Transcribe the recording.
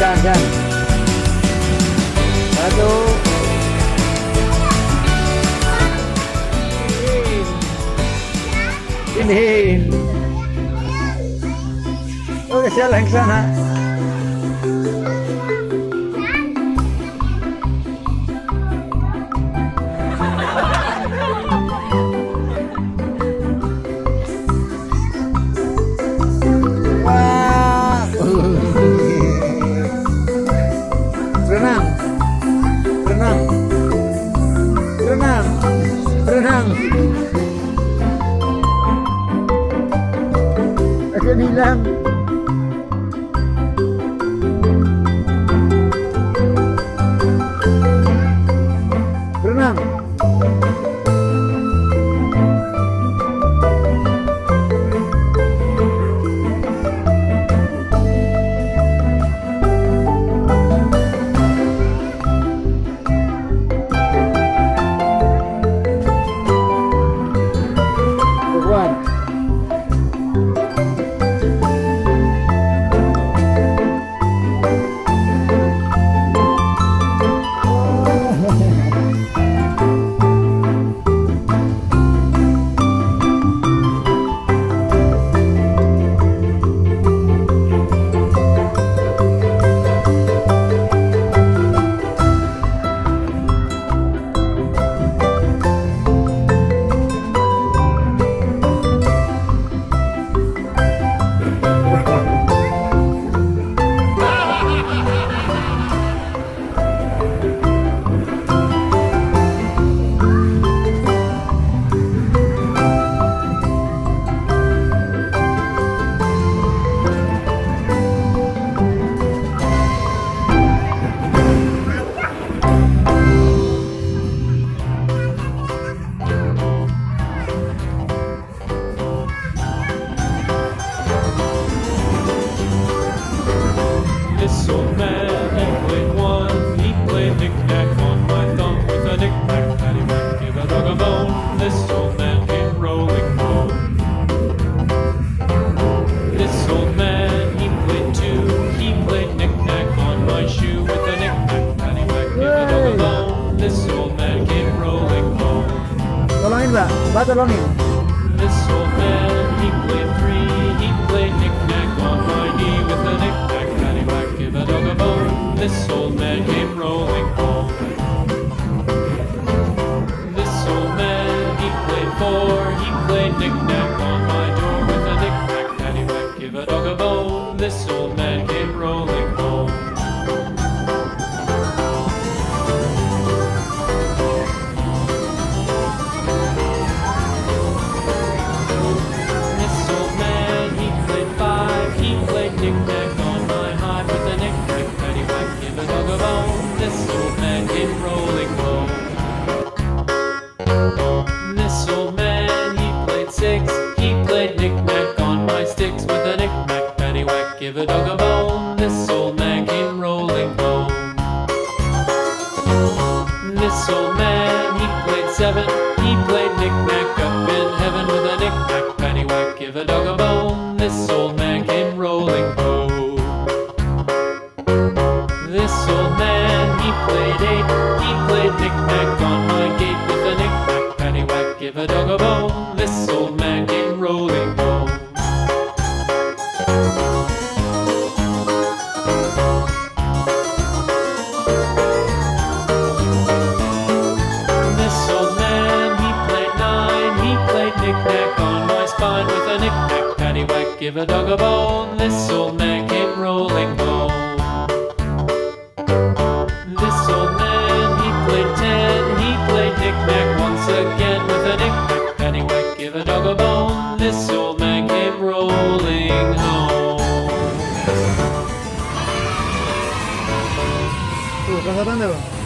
Gan. Satu. Ini. Oke, jalan ke sana. Berenang. Akan hilang. Berenang. Buat. This old man, he played one. He played knick-knack on my thumb with a knick-knack, paddywhack, give a dog a bone. This old man came rolling home. This old man, he played two. He played knick-knack on my shoe with a knick-knack, paddywhack, give a dog a bone. This old man came rolling home. Tolongin, Mbak. Mbak, tolongin. This old man, he played three. He played knick-knack on my knee with a knick-knack, paddywhack, give a dog a bone. This old man came rolling home. This old man, he played four. He played knick-knack on my door with a knick-knack, paddywhack, give a dog a bone. This old man came rolling home. This old man, he played five. He played knick-knack on my hive with a knick-knack, paddywhack, give a dog a bone. This old man came rolling home. This old man, he played six. He played knick-knack on my sticks with a knick-knack, paddywhack, give a dog a bone. This old man came rolling home. This old man, he played seven. He played knick-knack up in heaven with a knick-knack, paddywhack, give a dog a bone. This old man came rolling home. This old man, he played eight. He played knick-knack on my gate with a knick-knack, paddywhack, give a dog a bone. This old man came rolling home. This old man, he played nine. He played knick-knack on my spine with a knick-knack, paddywhack, give a dog a bone. This old man came rolling home. This old man, he played ten. He played knick-knack once again with a knick-knack, paddywhack, give a dog a bone. This old man came rolling home. Tuh, rasa tanda, Bang.